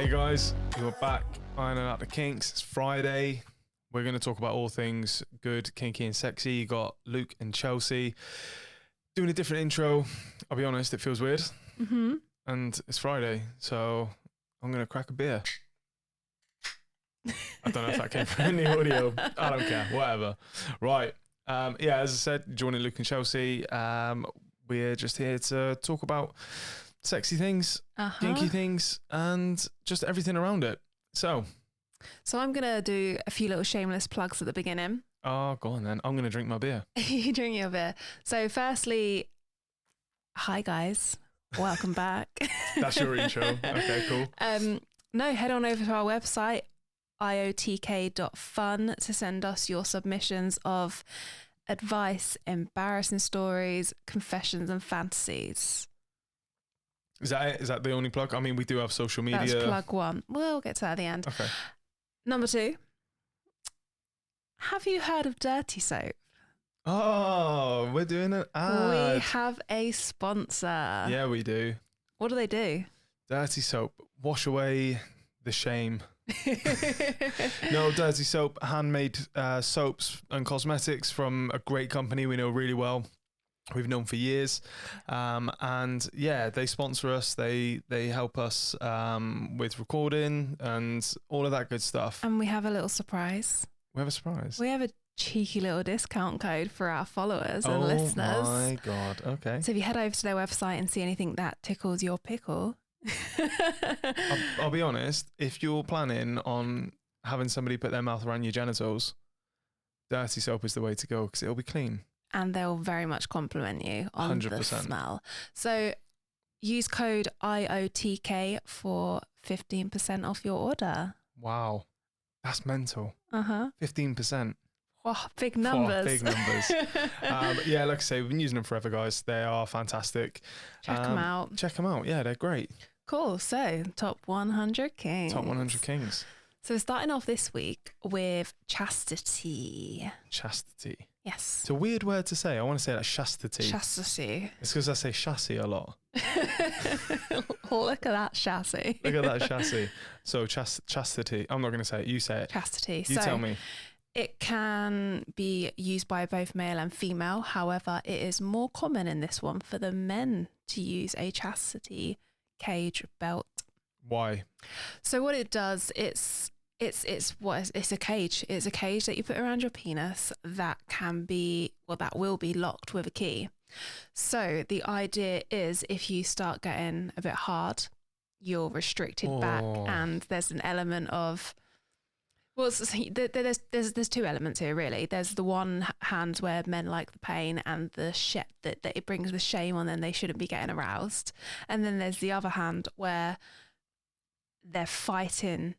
Hey guys, we're back ironing out the kinks. It's Friday. We're going to talk about all things good, kinky and sexy. You got Luke and Chelsea doing a different intro. I'll be honest, it feels weird. Mm-hmm. And it's Friday, so I'm going to crack a beer. I don't know if that came from any audio. I don't care, whatever. Right. Yeah, as I said, joining Luke and Chelsea, we're just here to talk about sexy things, kinky things, and just everything around it. So I'm going to do a few little shameless plugs at the beginning. Oh, go on then. I'm going to drink my beer. You drink your beer. So firstly, hi guys. Welcome back. That's your intro. Okay, cool. No, head on over to our website, iotk.fun, to send us your submissions of advice, embarrassing stories, confessions and fantasies. Is that it? Is that the only plug? I mean, we do have social media. That's plug one. We'll get to that at the end. Okay. Number 2. Have you heard of Dirty Soap? Oh, we're doing an ad. We have a sponsor. Yeah, we do. What do they do? Dirty Soap. Wash away the shame. No, Dirty Soap, handmade soaps and cosmetics from a great company we know really well. We've known for years, and yeah, they sponsor us. They help us with recording and all of that good stuff. And we have a little surprise. We have a surprise. We have a cheeky little discount code for our followers and listeners. Oh my god! Okay. So if you head over to their website and see anything that tickles your pickle, I'll be honest. If you're planning on having somebody put their mouth around your genitals, Dirty Soap is the way to go because it'll be clean. And they'll very much compliment you on 100%. The smell. So use code IOTK for 15% off your order. Wow. That's mental. 15%. Oh, big numbers. Oh, big numbers. Yeah, like I say, we've been using them forever, guys. They are fantastic. Check them out. Check them out. Yeah, they're great. Cool. So top 100 kings. Top 100 kings. So we're starting off this week with chastity. Chastity. Yes. It's a weird word to say. I want to say that chastity. Chastity. It's because I say chassis a lot. Look at that chassis. Look at that chassis. So chastity. I'm not going to say it. You say it. Chastity. You tell me. It can be used by both male and female. However, it is more common in this one for the men to use a chastity cage belt. Why? So what it does, it's a cage. It's a cage that you put around your penis that will be locked with a key. So the idea is if you start getting a bit hard, you're restricted back, and there's an element of, well, there's two elements here really. There's the one hand where men like the pain and the shit that it brings the shame on them, they shouldn't be getting aroused, and then there's the other hand where they're fighting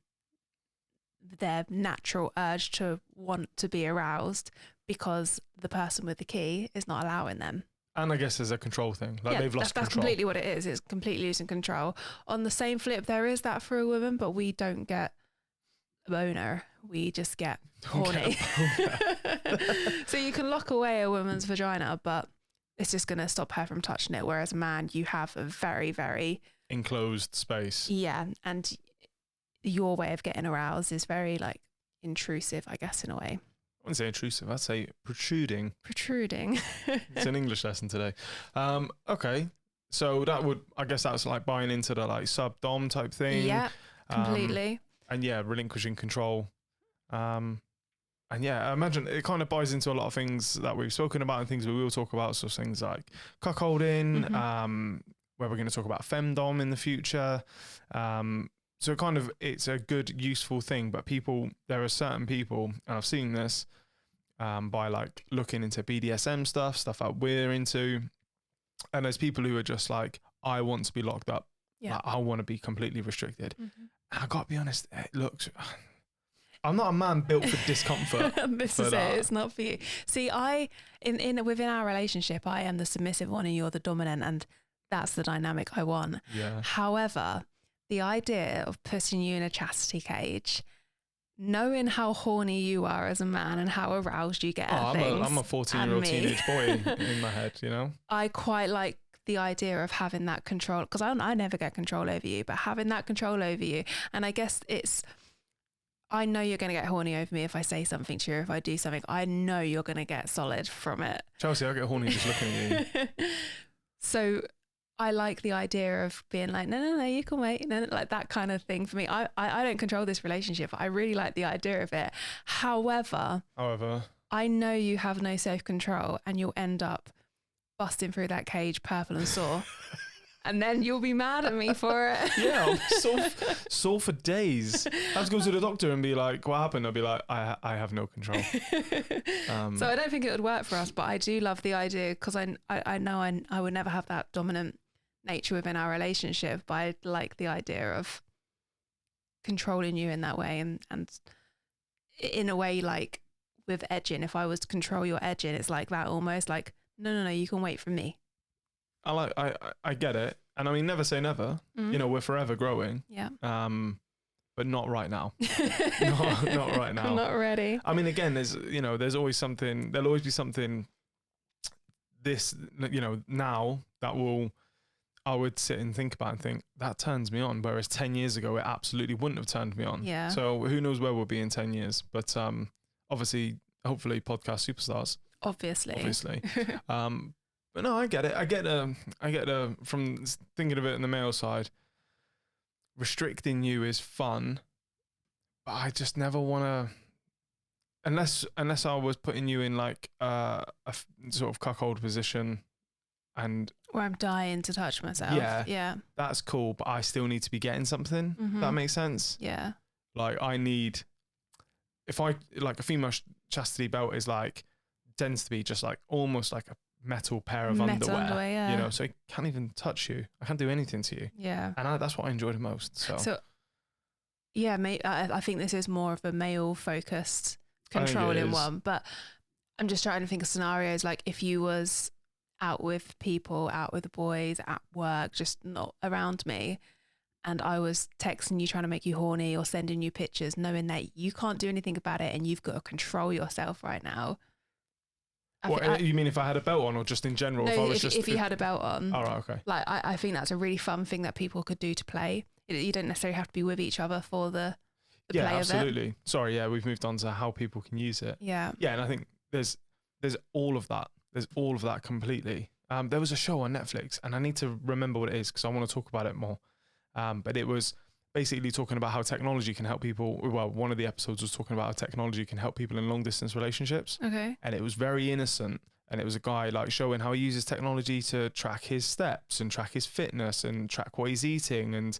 their natural urge to want to be aroused because the person with the key is not allowing them. And I guess there's a control thing. Like they've lost control. That's completely what it is. It's completely losing control. On the same flip, there is that for a woman, but we don't get a boner. We just get horny. So you can lock away a woman's vagina, but it's just going to stop her from touching it. Whereas a man, you have a very, very enclosed space. Yeah. And your way of getting aroused is very like intrusive, I guess, in a way. I wouldn't say intrusive, I'd say protruding. It's an English lesson today. Okay. So I guess that's like buying into the like sub-dom type thing. Yeah, completely. And yeah, relinquishing control. And yeah, I imagine it kind of buys into a lot of things that we've spoken about and things we will talk about. So things like cuckolding, where we're going to talk about femdom in the future. So it's a good, useful thing, but there are certain people, and I've seen this by like looking into BDSM stuff that we're into, and there's people who are just like, I want to be locked up. Yeah. Like, I want to be completely restricted. And I got to be honest, I'm not a man built for discomfort. This is it. It's not for you. See, within our relationship, I am the submissive one and you're the dominant, and that's the dynamic I want. Yeah. However, the idea of putting you in a chastity cage, knowing how horny you are as a man and how aroused you get at things. I'm a 14-year-old teenage boy in my head, you know? I quite like the idea of having that control, because I never get control over you, but having that control over you. And I guess I know you're going to get horny over me if I say something to you, if I do something. I know you're going to get solid from it. Chelsea, I get horny just looking at you. So I like the idea of being like, no, you can wait. No, like that kind of thing for me. I don't control this relationship. I really like the idea of it. However, I know you have no self-control and you'll end up busting through that cage purple and sore. And then you'll be mad at me for it. Yeah, I'll be sore for days. I have to go to the doctor and be like, what happened? I'll be like, I have no control. So I don't think it would work for us, but I do love the idea, because I know I would never have that dominant nature within our relationship, but I like the idea of controlling you in that way, and in a way, like with edging, if I was to control your edging, it's like that almost, like, no, you can wait for me. I get it, and I mean, never say never. You know, we're forever growing. Yeah. But not right now. not right now. I'm not ready. I mean, again, there's always something. There'll always be something. Now that I would sit and think about and think that turns me on, whereas 10 years ago it absolutely wouldn't have turned me on. Yeah. So who knows where we'll be in 10 years? But obviously, hopefully, podcast superstars. Obviously. But no, I get it. I get from thinking of it in the male side, restricting you is fun, but I just never want to, unless I was putting you in like a sort of cuckold position, and where I'm dying to touch myself. Yeah. That's cool, but I still need to be getting something. That makes sense. Yeah. Like I need, if I like a female chastity belt is like, tends to be just like almost like a metal pair of underwear, yeah. You know, so I can't even touch you. I can't do anything to you. Yeah. And that's what I enjoy the most. So yeah, I think this is more of a male focused controlling one, but I'm just trying to think of scenarios like if you was out with people, out with the boys, at work, just not around me, and I was texting you trying to make you horny or sending you pictures knowing that you can't do anything about it and you've got to control yourself right now. You mean if I had a belt on, or just in general? No, if you had a belt on. All right, okay. Like I think that's a really fun thing that people could do to play. You don't necessarily have to be with each other for the play of it. Yeah, absolutely. Sorry, yeah, we've moved on to how people can use it. Yeah. Yeah, and I think there's all of that. There's all of that completely. There was a show on Netflix, and I need to remember what it is because I want to talk about it more. But it was basically talking about how technology can help people. Well, one of the episodes was talking about how technology can help people in long distance relationships. Okay. And it was very innocent. And it was a guy like showing how he uses technology to track his steps and track his fitness and track what he's eating and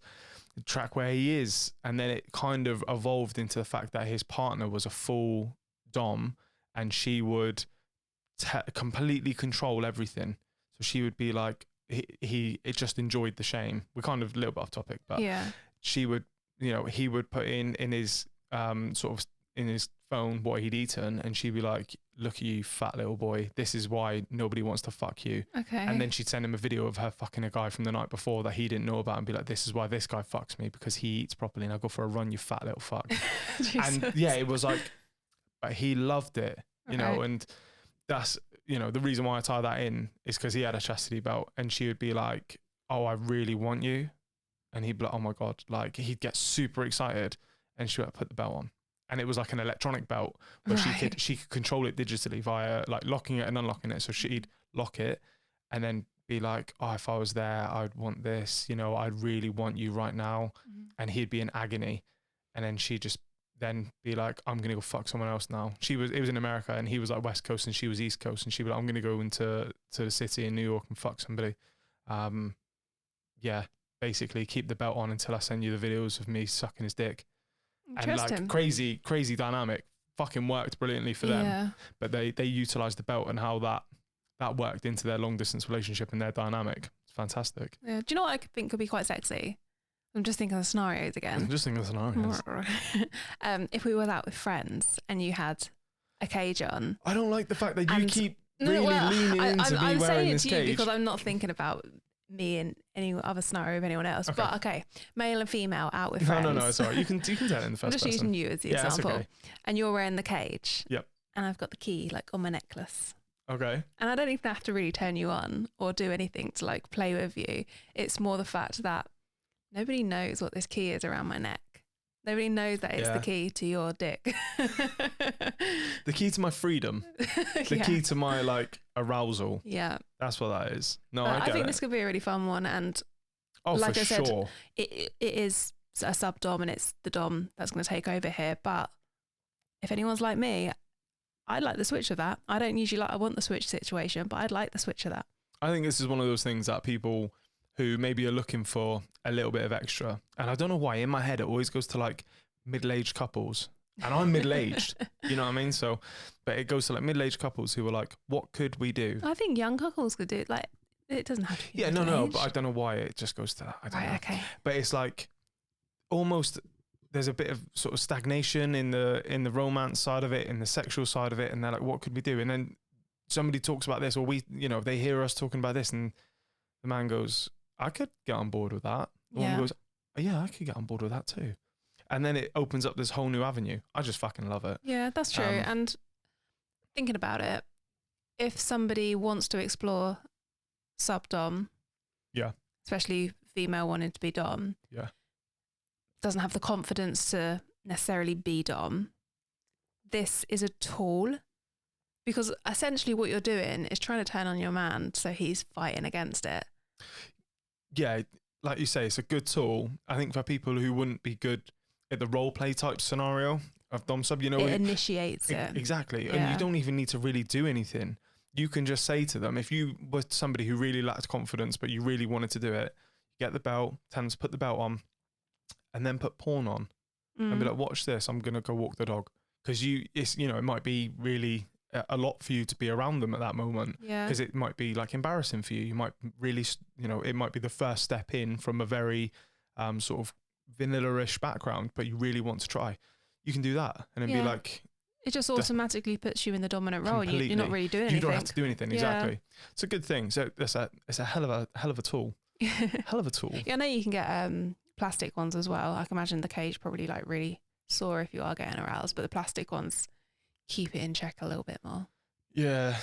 track where he is. And then it kind of evolved into the fact that his partner was a full dom, and she would completely control everything. So she would be like, it just enjoyed the shame. We're kind of a little bit off topic, but yeah. She would, he would put in his sort of in his phone what he'd eaten, and she'd be like, look at you, fat little boy. This is why nobody wants to fuck you. Okay. And then she'd send him a video of her fucking a guy from the night before that he didn't know about, and be like, this is why this guy fucks me, because he eats properly, and I go for a run, you fat little fuck. And yeah, it was like, but he loved it, you know, and that's, the reason why I tie that in is because he had a chastity belt, and she would be like, oh, I really want you. And he'd be like, oh my God, like he'd get super excited, and she would put the belt on. And it was like an electronic belt, but she could control it digitally via like locking it and unlocking it. So she'd lock it and then be like, oh, if I was there, I'd want this, I'd really want you right now. Mm-hmm. And he'd be in agony. And then she'd just then be like, I'm going to go fuck someone else now. It was in America, and he was like West Coast and she was East Coast, and she'd be like, I'm going to go to the city in New York and fuck somebody. Yeah. Basically keep the belt on until I send you the videos of me sucking his dick. And like crazy dynamic, fucking worked brilliantly for them. Yeah. But they utilized the belt and how that worked into their long distance relationship and their dynamic. It's fantastic. Yeah. Do you know what I think could be quite sexy? I'm just thinking of scenarios again. If we were out with friends and you had a cage on. I don't like the fact that you keep leaning into me wearing this cage. I'm saying it to you because I'm not thinking about me in any other scenario of anyone else. Okay. But okay, male and female out with friends. No, it's all right. You can tell it in the first person. I'm just using you as the example. Okay. And you're wearing the cage. Yep. And I've got the key like on my necklace. Okay. And I don't even have to really turn you on or do anything to like play with you. It's more the fact that nobody knows what this key is around my neck. Nobody knows that it's the key to your dick. The key to my freedom. The key to my like arousal. Yeah. That's what that is. No, But I think it. this could be a really fun one. And like I said, it is a sub-dom and it's the dom that's going to take over here. But if anyone's like me, I'd like the switch of that. I don't usually I want the switch situation, but I'd like the switch of that. I think this is one of those things that people who maybe are looking for a little bit of extra, and I don't know why in my head it always goes to like middle-aged couples, and I'm middle-aged, you know what I mean? So, but it goes to like middle-aged couples who are like, what could we do? I think young couples could do it. Like, it doesn't have to be. Yeah, no, but I don't know why it just goes to that. I don't know. Okay. But it's like almost there's a bit of sort of stagnation in the romance side of it, in the sexual side of it, and they're like, what could we do? And then somebody talks about this, or they hear us talking about this, and the man goes, I could get on board with that. The woman goes, oh, yeah, I could get on board with that too. And then it opens up this whole new avenue. I just fucking love it. Yeah, that's true. And thinking about it, if somebody wants to explore sub-dom, especially female wanting to be dom, doesn't have the confidence to necessarily be dom, this is a tool, because essentially what you're doing is trying to turn on your man so he's fighting against it. Yeah, like you say, it's a good tool. I think for people who wouldn't be good at the role play type scenario of dom sub, it initiates it. Exactly. Yeah. And you don't even need to really do anything. You can just say to them, if you were somebody who really lacked confidence, but you really wanted to do it, get the belt, tell them to put the belt on, and then put porn on and be like, watch this, I'm going to go walk the dog. Because it might be really a lot for you to be around them at that moment. Yeah. Because it might be like embarrassing for you. You might really, it might be the first step in from a very sort of vanilla-ish background, but you really want to try. You can do that and then be like... It just automatically puts you in the dominant role. You're not really doing anything. You don't have to do anything, exactly. It's a good thing. So it's a hell of a tool. Hell of a tool. Yeah, I know you can get plastic ones as well. I can imagine the cage probably like really sore if you are getting aroused, but the plastic ones keep it in check a little bit more. Yeah.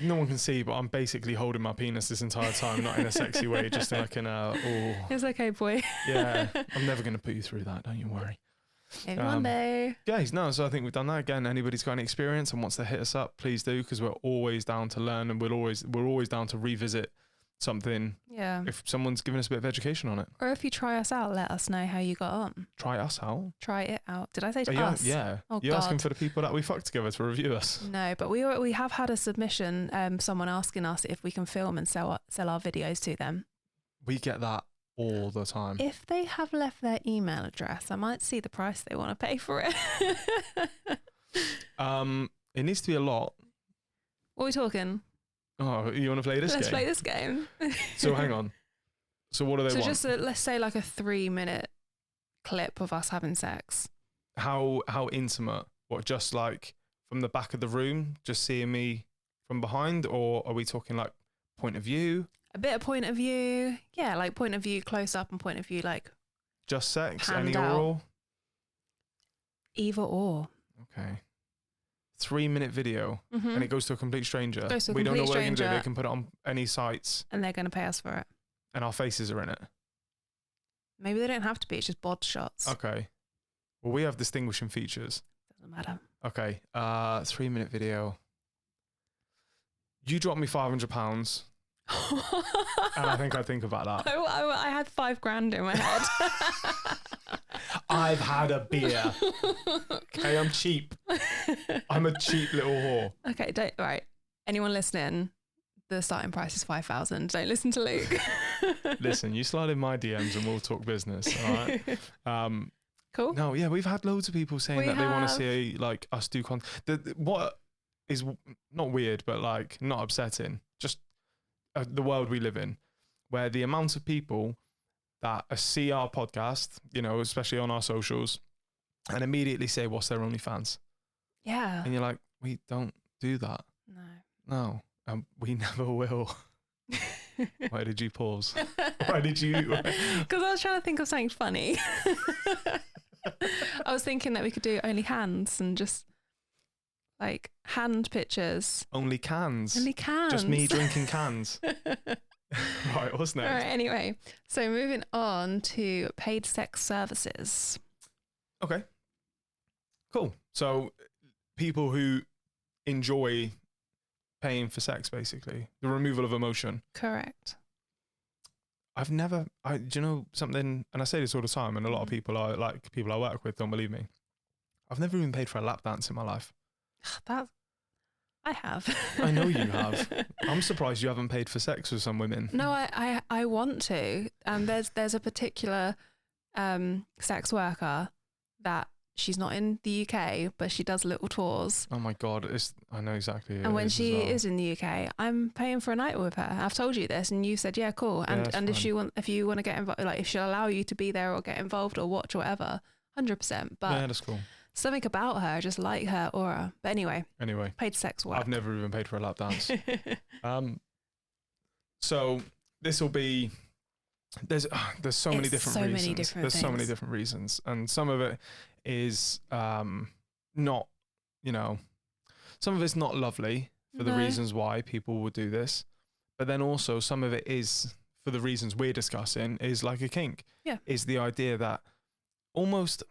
No one can see, but I'm basically holding my penis this entire time, not in a sexy way, just in like It's okay, boy. Yeah, I'm never going to put you through that, don't you worry. Maybe one day. Guys, no, so I think we've done that. Again, anybody's got any experience and wants to hit us up, please do, because we're always down to learn, and we're always down to revisit something. Yeah. If someone's given us a bit of education on it. Or if you try us out, let us know how you got on. Try us out? Try it out. Did I say us? Yeah. Oh, you're asking for the people that we fucked together to review us. No, but we have had a submission, someone asking us if we can film and sell our videos to them. We get that all the time. If they have left their email address, I might see the price they want to pay for it. It needs to be a lot. What are we talking? Oh, you want to play this game? Let's play this game. So hang on. So what do they want? So just let's say like a 3-minute clip of us having sex. How intimate? What, just like from the back of the room, just seeing me from behind, or are we talking like point of view? A bit of point of view. Yeah, like point of view close up and point of view like just sex, any oral? Either or. Okay. 3-minute video, and it goes to a complete stranger. We don't know what they're going to do. They can put it on any sites. And they're going to pay us for it. And our faces are in it. Maybe they don't have to be. It's just bod shots. Okay. Well, we have distinguishing features. Doesn't matter. Okay. 3-minute video. You drop me £500. And I think I'd think about that. I had $5,000 in my head. I've had a beer. Okay, I'm cheap. I'm a cheap little whore. Okay, right. Anyone listening, the starting price is 5,000. Don't listen to Luke. Listen, you slide in my DMs and we'll talk business, all right? Cool. No, yeah, we've had loads of people saying they want to see like us do content. What is not weird, but like not upsetting, just the world we live in, where the amount of people that see our podcast, especially on our socials, and immediately say, what's their OnlyFans? Yeah. And you're like, we don't do that. No. We never will. Why did you pause? Why did you? Because I was trying to think of something funny. I was thinking that we could do only hands and just like hand pictures. Only cans. Only cans. Just me drinking cans. Right, what's next? All right, anyway, so moving on to paid sex services. Okay. Cool. So people who enjoy paying for sex, basically, the removal of emotion. Correct. Do you know something, and I say this all the time, and a lot of people I work with don't believe me. I've never even paid for a lap dance in my life. That I have. I know you have. I'm surprised you haven't paid for sex with some women. No, I want to. There's a particular sex worker that she's not in the UK, but she does little tours. Oh my God, I know exactly. And when she is in the UK, I'm paying for a night with her. I've told you this, and you said, yeah, cool. And if you want to get involved, like if she'll allow you to be there or get involved or watch or whatever, 100%. But yeah, that's cool. Something about her, I just like her aura. But anyway, paid sex work. I've never even paid for a lap dance. So this will be. There's so many different reasons. There's so many different reasons, and some of it is not, some of it's not lovely for the reasons why people would do this, but then also some of it is for the reasons we're discussing, is like a kink. Yeah, is the idea that almost,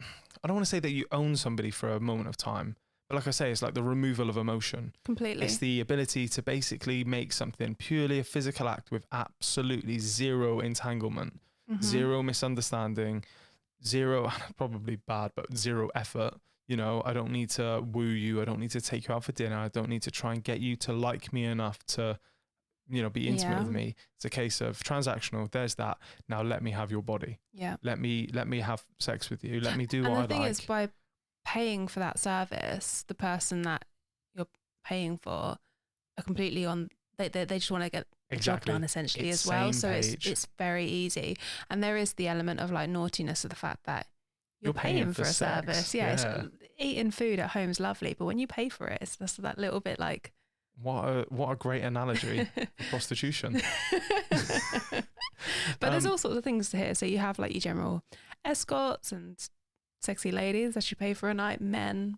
I don't want to say that you own somebody for a moment of time, but like I say, it's like the removal of emotion. Completely. It's the ability to basically make something purely a physical act with absolutely zero entanglement, zero misunderstanding, zero, probably bad, but zero effort. I don't need to woo you. I don't need to take you out for dinner. I don't need to try and get you to like me enough to, be intimate with me. It's a case of transactional. There's that. Now let me have your body. Yeah. Let me have sex with you. Let me do what I like. And the thing is, by paying for that service, the person that you're paying for are completely on. They just want to get the job done essentially as well. So it's very easy. And there is the element of like naughtiness of the fact that you're paying for a service. Yeah. Eating food at home is lovely, but when you pay for it, it's just that little bit like. What a great analogy for prostitution. But there's all sorts of things here. So you have like your general escorts and sexy ladies that you pay for a night, men,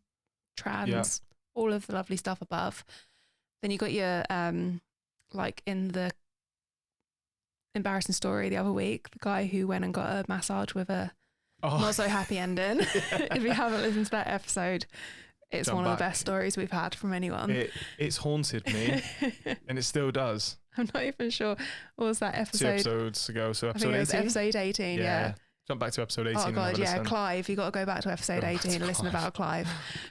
trans, all of the lovely stuff above. Then you got your like in the embarrassing story the other week, the guy who went and got a massage with a not so happy ending. If you haven't listened to that episode, it's one of the best stories we've had from anyone. It's haunted me, and it still does. I'm not even sure. What was that episode? 2 episodes ago, so episode 18? It was episode 18, yeah. Jump back to episode 18. Oh God, yeah, Clive. You've got to go back to episode 18 and listen about Clive.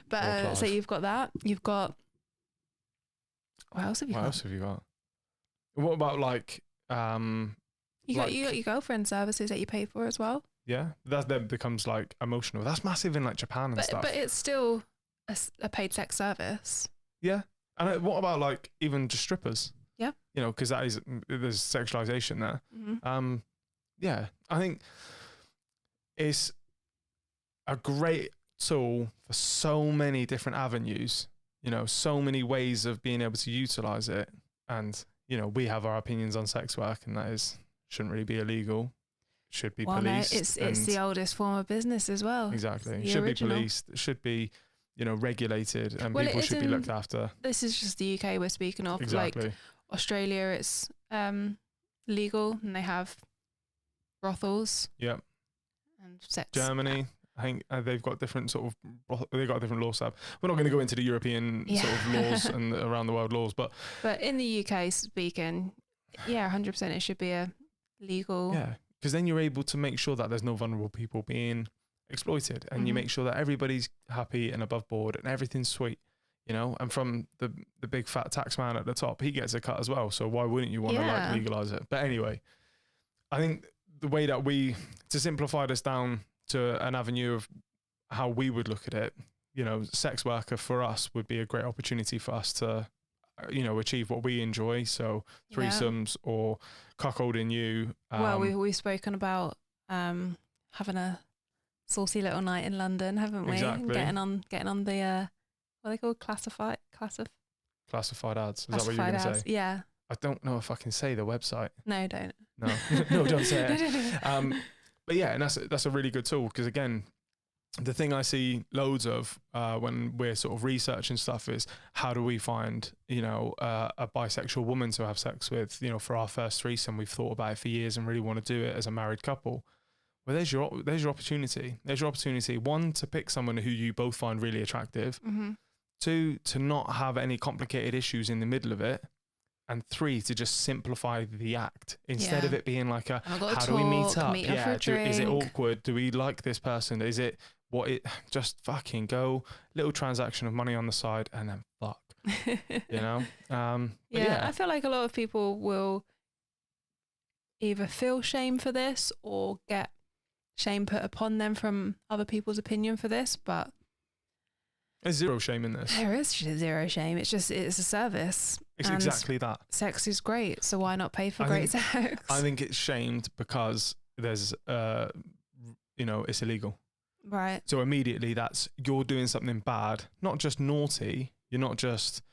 But so you've got that. You've got... What else have you got? What about like... You got your girlfriend services that you pay for as well. Yeah, that then becomes like emotional. That's massive in like Japan and stuff. But it's still a paid sex service. Yeah. And what about like even just strippers? Yeah. Because there's sexualization there. Mm-hmm. Yeah, I think it's a great tool for so many different avenues, so many ways of being able to utilize it. And, we have our opinions on sex work, and that shouldn't really be illegal. Should be policed. It's the oldest form of business as well. Exactly. It should be policed. It should be, regulated, and people should be looked after. This is just the UK we're speaking of. Exactly. Like Australia, it's legal, and they have brothels. Yep. And sex. Germany, I think they've got different they've got different law stuff. We're not going to go into the European sort of laws and around the world laws, but in the UK speaking, 100% it should be a legal. Yeah, because then you're able to make sure that there's no vulnerable people being exploited, and you make sure that everybody's happy and above board and everything's sweet, and from the big fat tax man at the top, he gets a cut as well. So why wouldn't you want to like legalize it? But anyway, I think the way that to simplify this down to an avenue of how we would look at it, sex worker for us would be a great opportunity for us to, achieve what we enjoy. So threesomes or cuckolding you. Well, we've spoken about having a saucy little night in London, haven't we? Exactly. Getting on the what are they called? Classified ads. Is that what you're going to say? Yeah. I don't know if I can say the website. No, don't. No, no, don't say it. No. But yeah, and that's a really good tool, because again, the thing I see loads of when we're sort of researching stuff is how do we find, a bisexual woman to have sex with, for our first threesome. We've thought about it for years and really want to do it as a married couple. Well, there's your opportunity. There's your opportunity. One, to pick someone who you both find really attractive. Mm-hmm. Two, to not have any complicated issues in the middle of it. And three, to just simplify the act instead of it being like how do we meet up? Is it awkward? Do we like this person? Is it just fucking go, little transaction of money on the side and then fuck, I feel like a lot of people will either feel shame for this or get shame put upon them from other people's opinion for this, but there's zero shame in this. There is zero shame. It's a service. It's exactly that. Sex is great, so why not pay for great sex? I think it's shamed because there's, it's illegal. Right. So immediately you're doing something bad, not just naughty. You're not just,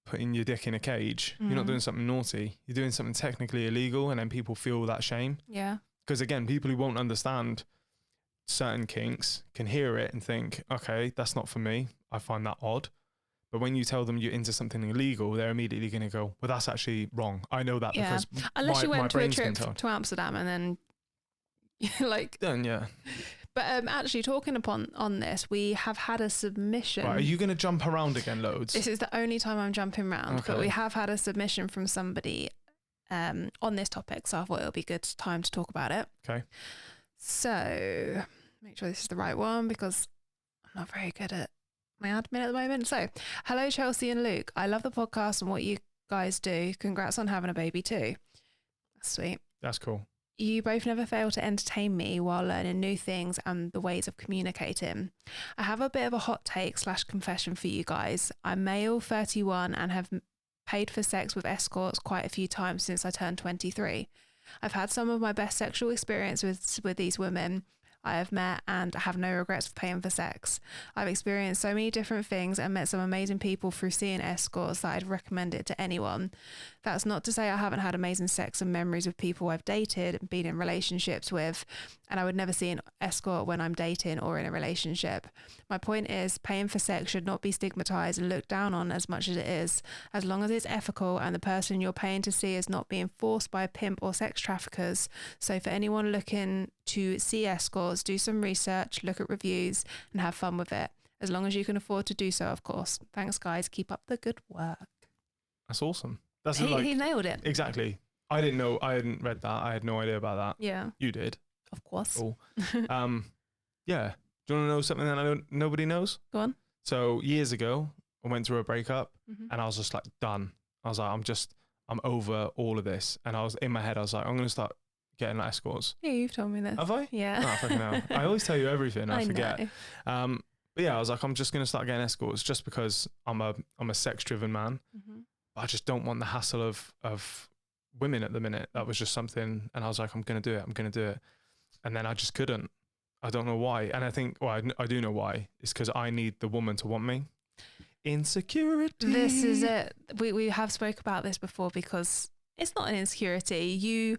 putting your dick in a cage. You're not doing something naughty. You're doing something technically illegal, and then people feel that shame. Yeah. Because again, people who won't understand certain kinks can hear it and think, okay, that's not for me. I find that odd. But when you tell them you're into something illegal, they're immediately going to go, well, that's actually wrong. I know that because unless you went to a trip to Amsterdam and then then yeah. But actually talking on this, we have had a submission. Right, are you going to jump around again loads? This is the only time I'm jumping around, but we have had a submission from somebody on this topic, so I thought it'll be a good time to talk about it. Okay. So make sure this is the right one because I'm not very good at my admin at the moment. So, hello Chelsea and Luke. I love the podcast and what you guys do. Congrats on having a baby too. That's sweet. That's cool. You both never fail to entertain me while learning new things and the ways of communicating. I have a bit of a hot take / confession for you guys. I'm male, 31, and have paid for sex with escorts quite a few times since I turned 23. I've had some of my best sexual experiences with these women I have met, and I have no regrets for paying for sex. I've experienced so many different things and met some amazing people through seeing escorts that I'd recommend it to anyone. That's not to say I haven't had amazing sex and memories with people I've dated and been in relationships with, and I would never see an escort when I'm dating or in a relationship. My point is, paying for sex should not be stigmatized and looked down on as much as it is, as long as it's ethical and the person you're paying to see is not being forced by a pimp or sex traffickers. So for anyone looking to see escorts, do some research, look at reviews and have fun with it. As long as you can afford to do so, of course. Thanks guys, keep up the good work. That's awesome. That's he nailed it. Exactly. I didn't know, I hadn't read that. I had no idea about that. Yeah. You did. Of course. Cool. Yeah. Do you want to know something that nobody knows? Go on. So years ago, I went through a breakup and I was just like, done. I was like, I'm over all of this. And I was in my head, I was like, I'm going to start getting escorts. Yeah, you've told me this. Have I? Yeah. Oh, fucking hell. I always tell you everything. I forget. Know. But yeah, I was like, I'm just going to start getting escorts just because I'm a sex driven man. But I just don't want the hassle of women at the minute. That was just something. And I was like, I'm going to do it. I'm going to do it. And then I just couldn't. I don't know why. And I think, well, I do know why. It's because I need the woman to want me. Insecurity. This is it. We have spoke about this before because it's not an insecurity.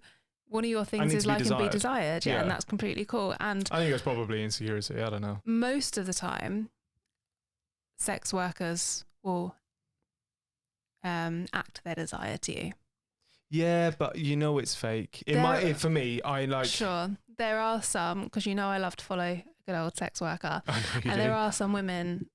One of your things is like and be desired. Yeah, and that's completely cool. And I think it's probably insecurity. I don't know. Most of the time, sex workers will act their desire to you. Yeah, but it's fake. It might. For me, I like. Sure, there are some because I love to follow a good old sex worker, I know you do. And there are some women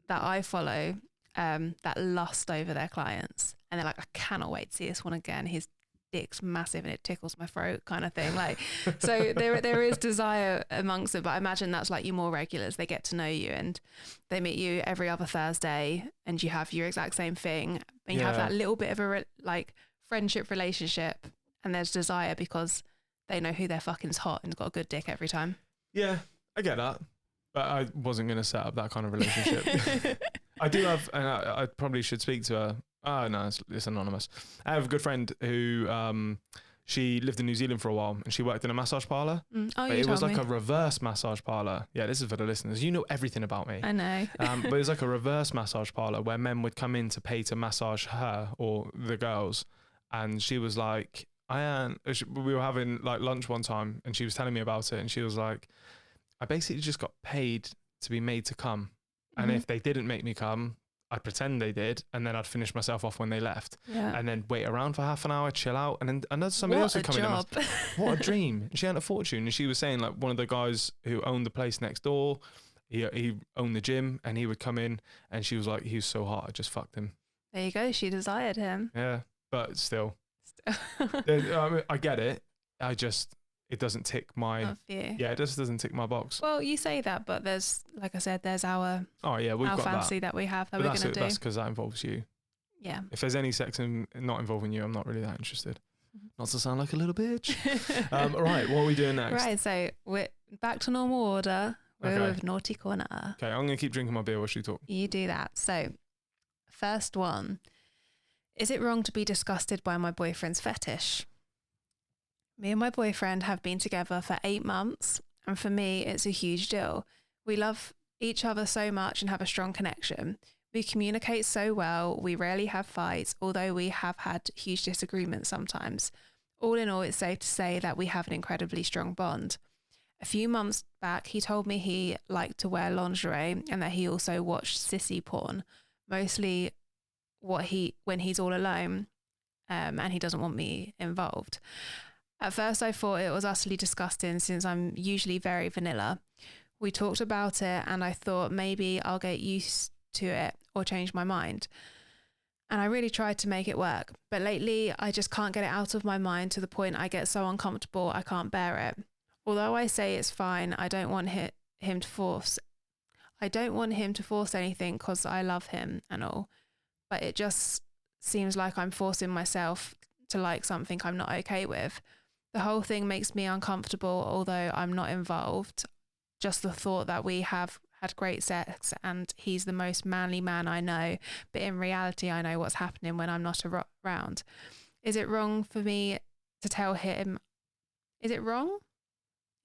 that I follow that lust over their clients, and they're like, I cannot wait to see this one again. His dick's massive and it tickles my throat, kind of thing. Like, so there is desire amongst it, but I imagine that's like your more regulars. They get to know you and they meet you every other Thursday, and you have your exact same thing, and you have that little bit of a friendship relationship, and there's desire because they know who they're fucking's hot and got a good dick every time. Yeah, I get that, but I wasn't going to set up that kind of relationship. I do have, and I probably should speak to her. Oh no, it's anonymous. I have a good friend who she lived in New Zealand for a while and she worked in a massage parlour. Oh, but it was like a reverse massage parlour. Yeah, this is for the listeners. You know everything about me. I know. But it was like a reverse massage parlour where men would come in to pay to massage her or the girls. And she was like, we were having like lunch one time and she was telling me about it, and she was like, I basically just got paid to be made to come. And if they didn't make me come, I'd pretend they did, and then I'd finish myself off when they left, and then wait around for half an hour, chill out, and then another somebody else would come in. What a dream! She had a fortune, and she was saying like one of the guys who owned the place next door, he owned the gym, and he would come in, and she was like, he was so hot, I just fucked him. There you go. She desired him. Yeah, but still, I mean, I get it. It doesn't tick my. Yeah, it just doesn't tick my box. Well, you say that, but there's, like I said, there's our. Oh yeah, we've got fantasy that we have that but we're gonna do. That's because that involves you. Yeah. If there's any sex not involving you, I'm not really that interested. Not to sound like a little bitch. Right, what are we doing next? Right, so we're back to normal order. We're with Naughty Corner. Okay, I'm gonna keep drinking my beer while you talk. You do that. So, first one: is it wrong to be disgusted by my boyfriend's fetish? Me and my boyfriend have been together for 8 months, and for me, it's a huge deal. We love each other so much and have a strong connection. We communicate so well, we rarely have fights, although we have had huge disagreements sometimes. All in all, it's safe to say that we have an incredibly strong bond. A few months back, he told me he liked to wear lingerie and that he also watched sissy porn, mostly when he's all alone, and he doesn't want me involved. At first, I thought it was utterly disgusting since I'm usually very vanilla. We talked about it and I thought maybe I'll get used to it or change my mind. And I really tried to make it work. But lately, I just can't get it out of my mind to the point I get so uncomfortable I can't bear it. Although I say it's fine, I don't want him to force anything because I love him and all. But it just seems like I'm forcing myself to like something I'm not okay with. The whole thing makes me uncomfortable, although I'm not involved. Just the thought that we have had great sex and he's the most manly man I know, but in reality, I know what's happening when I'm not around. Is it wrong for me to tell him? Is it wrong?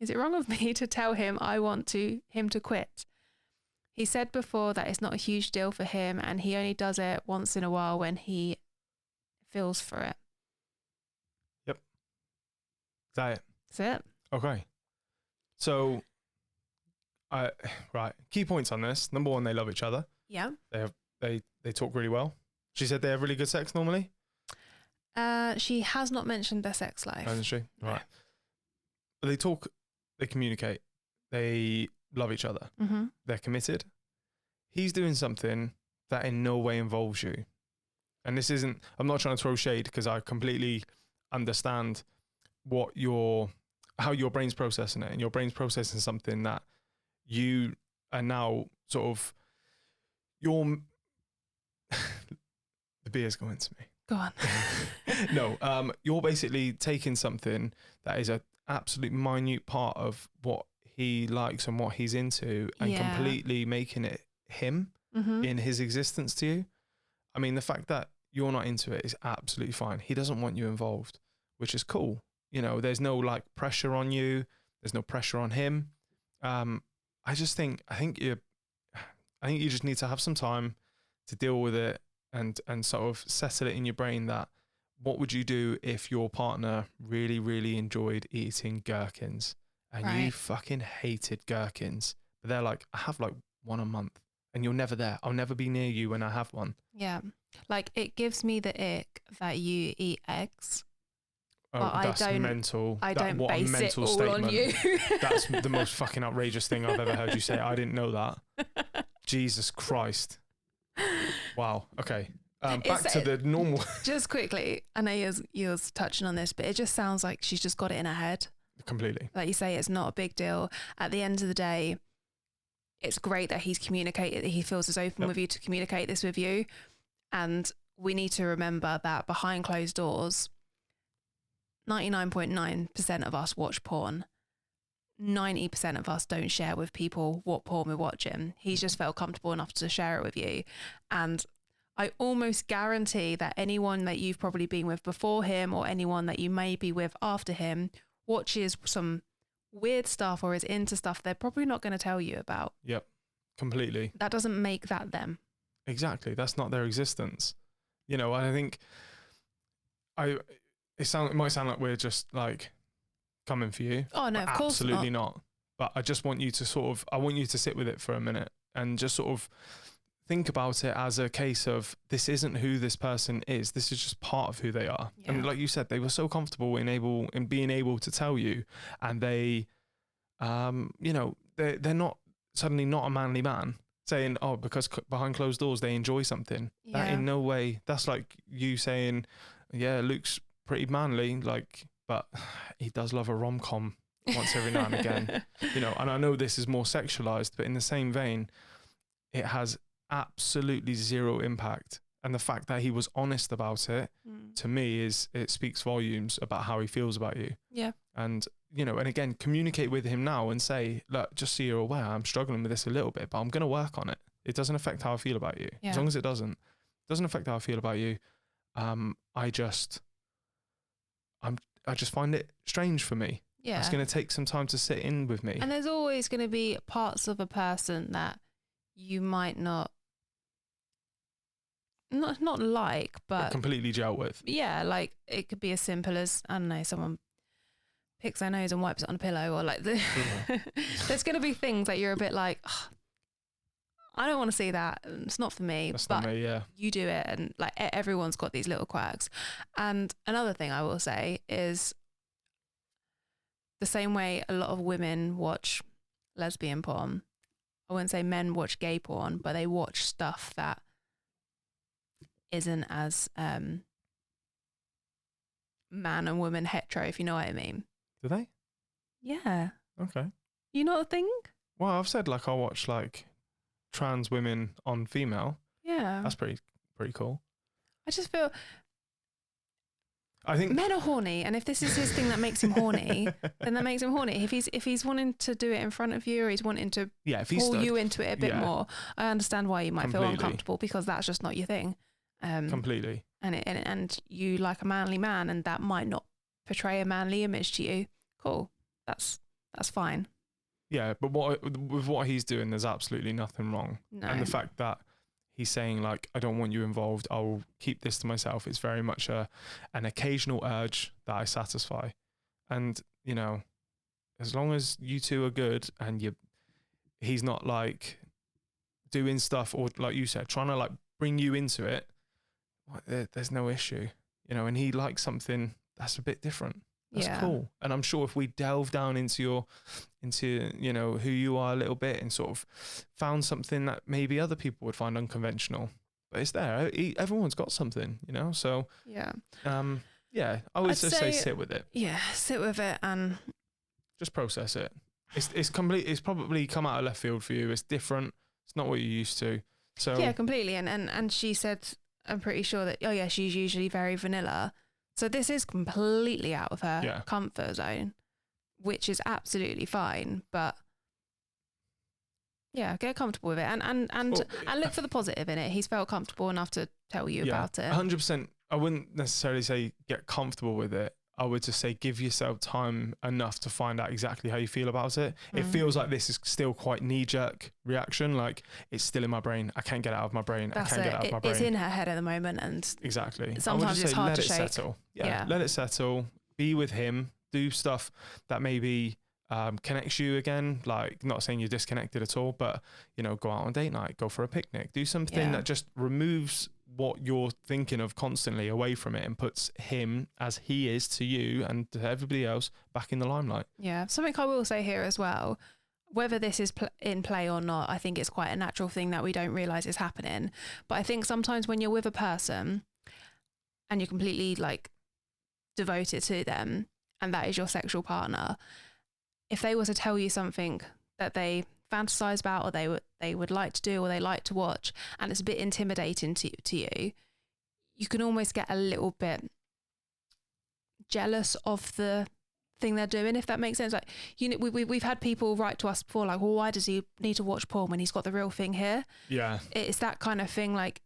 Is it wrong of me to tell him I want him to quit? He said before that it's not a huge deal for him and he only does it once in a while when he feels for it. Is that it? That's it. Okay. So, right. Key points on this. Number one, they love each other. Yeah. They talk really well. She said they have really good sex normally. She has not mentioned their sex life. Hasn't she? Right. But they talk. They communicate. They love each other. Mm-hmm. They're committed. He's doing something that in no way involves you. And this isn't. I'm not trying to throw shade because I completely understand how your brain's processing it, and your brain's processing something that you are now sort of the beer's going to me. Go on. No, you're basically taking something that is an absolute minute part of what he likes and what he's into and completely making it him in his existence to you. I mean, the fact that you're not into it is absolutely fine. He doesn't want you involved, which is cool. You know, there's no like pressure on you. There's no pressure on him. I think you just need to have some time to deal with it and sort of settle it in your brain that what would you do if your partner really, really enjoyed eating gherkins and you fucking hated gherkins, but they're like, I have like one a month and you're never there. I'll never be near you when I have one. Yeah. Like it gives me the ick that you eat eggs. Oh, but that's mental. I don't what base a mental it all statement. on you. That's the most fucking outrageous thing I've ever heard you say. I didn't know that. Jesus Christ. Wow. Okay. Back to the normal. Just quickly, I know you're touching on this, but it just sounds like she's just got it in her head. Completely. Like you say, it's not a big deal. At the end of the day, it's great that he's communicated, that he feels as open with you to communicate this with you. And we need to remember that behind closed doors, 99.9% of us watch porn. 90% of us don't share with people what porn we're watching. He's just felt comfortable enough to share it with you. And I almost guarantee that anyone that you've probably been with before him or anyone that you may be with after him watches some weird stuff or is into stuff they're probably not going to tell you about. Yep, completely. That doesn't make that them. Exactly. That's not their existence. You know, I think it might sound like we're just like coming for you. Oh no, of course absolutely not. but I just want you to I want you to sit with it for a minute and just sort of think about it as a case of, this isn't who this person is. This is just part of who they are. Yeah. And like you said, they were so comfortable in being able to tell you, and they, you know, they're not suddenly not a manly man saying, oh, because behind closed doors they enjoy something. Yeah. That in no way, that's like you saying, yeah, Luke's pretty manly, like, but he does love a rom-com once every now and again, you know. And I know this is more sexualized, but in the same vein, it has absolutely zero impact. And the fact that he was honest about it, to me, it speaks volumes about how he feels about you. Yeah. And, you know, and again, communicate with him now and say, look, just so you're aware, I'm struggling with this a little bit, but I'm going to work on it. It doesn't affect how I feel about you. Yeah. As long as it doesn't affect how I feel about you. I just find it strange for me. Yeah. It's going to take some time to sit in with me. And there's always going to be parts of a person that you might not like, but completely gel with. Yeah, like it could be as simple as, I don't know, someone picks their nose and wipes it on a pillow, or like there's going to be things that you're a bit like, oh, I don't want to see that. It's not for me. That's but not me, yeah. You do it, and like everyone's got these little quirks. And another thing I will say is, the same way a lot of women watch lesbian porn, I wouldn't say men watch gay porn, but they watch stuff that isn't as man and woman hetero, if you know what I mean. Do they? Yeah. Okay. You know what I think? Well, I've said like I watch like trans women on female. Yeah. That's pretty cool. I just feel I think men are horny, and if this is his thing that makes him horny, then that makes him horny. If he's wanting to do it in front of you, or he's wanting to pull you into it a bit more, I understand why you might feel uncomfortable, because that's just not your thing. Completely. And you like a manly man, and that might not portray a manly image to you. Cool. That's fine. Yeah, but with what he's doing, there's absolutely nothing wrong. No. And the fact that he's saying like, I don't want you involved, I'll keep this to myself, it's very much an occasional urge that I satisfy. And, you know, as long as you two are good and he's not like doing stuff, or like you said, trying to like bring you into it, there's no issue, you know. And he likes something that's a bit different. That's cool. And I'm sure if we delve down into you know, who you are a little bit, and sort of found something that maybe other people would find unconventional, but it's there. Everyone's got something, you know. So yeah, I would just say sit with it. Yeah, sit with it and just process it. It's probably come out of left field for you. It's different. It's not what you're used to. So yeah, completely. And she said, I'm pretty sure that, oh yeah, she's usually very vanilla. So this is completely out of her comfort zone, which is absolutely fine. But yeah, get comfortable with it, and look for the positive in it. He's felt comfortable enough to tell you about it. 100%. I wouldn't necessarily say get comfortable with it. I would just say give yourself time enough to find out exactly how you feel about it. It feels like this is still quite knee-jerk reaction. Like, it's still in my brain. I can't get it out of my brain. I can't get it out of my brain. It's in her head at the moment, and exactly. Sometimes it's hard to shake. Let it settle. Yeah, let it settle. Be with him. Do stuff that maybe connects you again. Like, not saying you're disconnected at all, but, you know, go out on date night, go for a picnic, do something that just removes what you're thinking of constantly away from it, and puts him as he is to you and to everybody else back in the limelight. Yeah. Something I will say here as well, whether this is in play or not, I think it's quite a natural thing that we don't realise is happening. But I think sometimes when you're with a person and you're completely like devoted to them, and that is your sexual partner, if they were to tell you something that they fantasize about, or they would like to do, or they like to watch, and it's a bit intimidating to you, you can almost get a little bit jealous of the thing they're doing, if that makes sense. Like, you know, we've had people write to us before, like, well, why does he need to watch porn when he's got the real thing here? Yeah, it's that kind of thing. Like,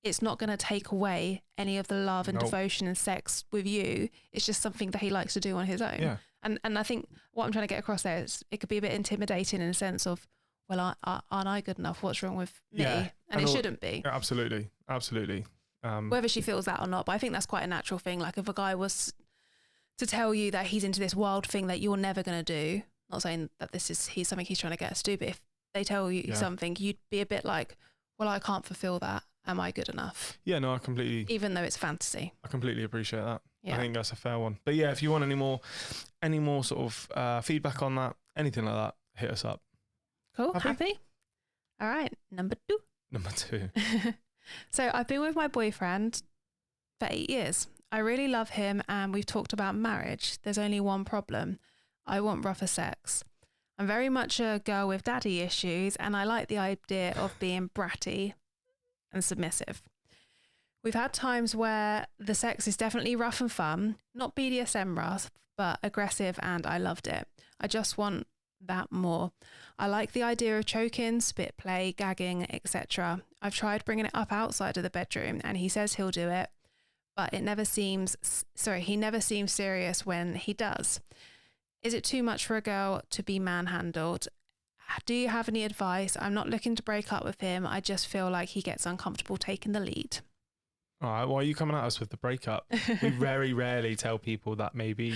it's not going to take away any of the love and devotion and sex with you. It's just something that he likes to do on his own. Yeah. And I think what I'm trying to get across there is, it could be a bit intimidating in a sense of, well, aren't I good enough? What's wrong with me? And it shouldn't be. Yeah, absolutely. Whether she feels that or not, but I think that's quite a natural thing. Like, if a guy was to tell you that he's into this wild thing that you're never going to do, not saying that he's something he's trying to get us to do, but if they tell you something, you'd be a bit like, well, I can't fulfill that. Am I good enough? Yeah, no, I completely. Even though it's fantasy. I completely appreciate that. Yeah. I think that's a fair one. But yeah, if you want any more sort of feedback on that, anything like that, hit us up. Cool. Happy? All right. Number 2. Number 2. So I've been with my boyfriend for 8 years. I really love him and we've talked about marriage. There's only one problem. I want rougher sex. I'm very much a girl with daddy issues and I like the idea of being bratty and submissive. We've had times where the sex is definitely rough and fun, not BDSM rough, but aggressive, and I loved it. I just want that more. I like the idea of choking, spit play, gagging, etc. I've tried bringing it up outside of the bedroom and he says he'll do it, but he never seems serious when he does. Is it too much for a girl to be manhandled? Do you have any advice? I'm not looking to break up with him. I just feel like he gets uncomfortable taking the lead. All right, why are you coming at us with the breakup? We very rarely tell people that maybe,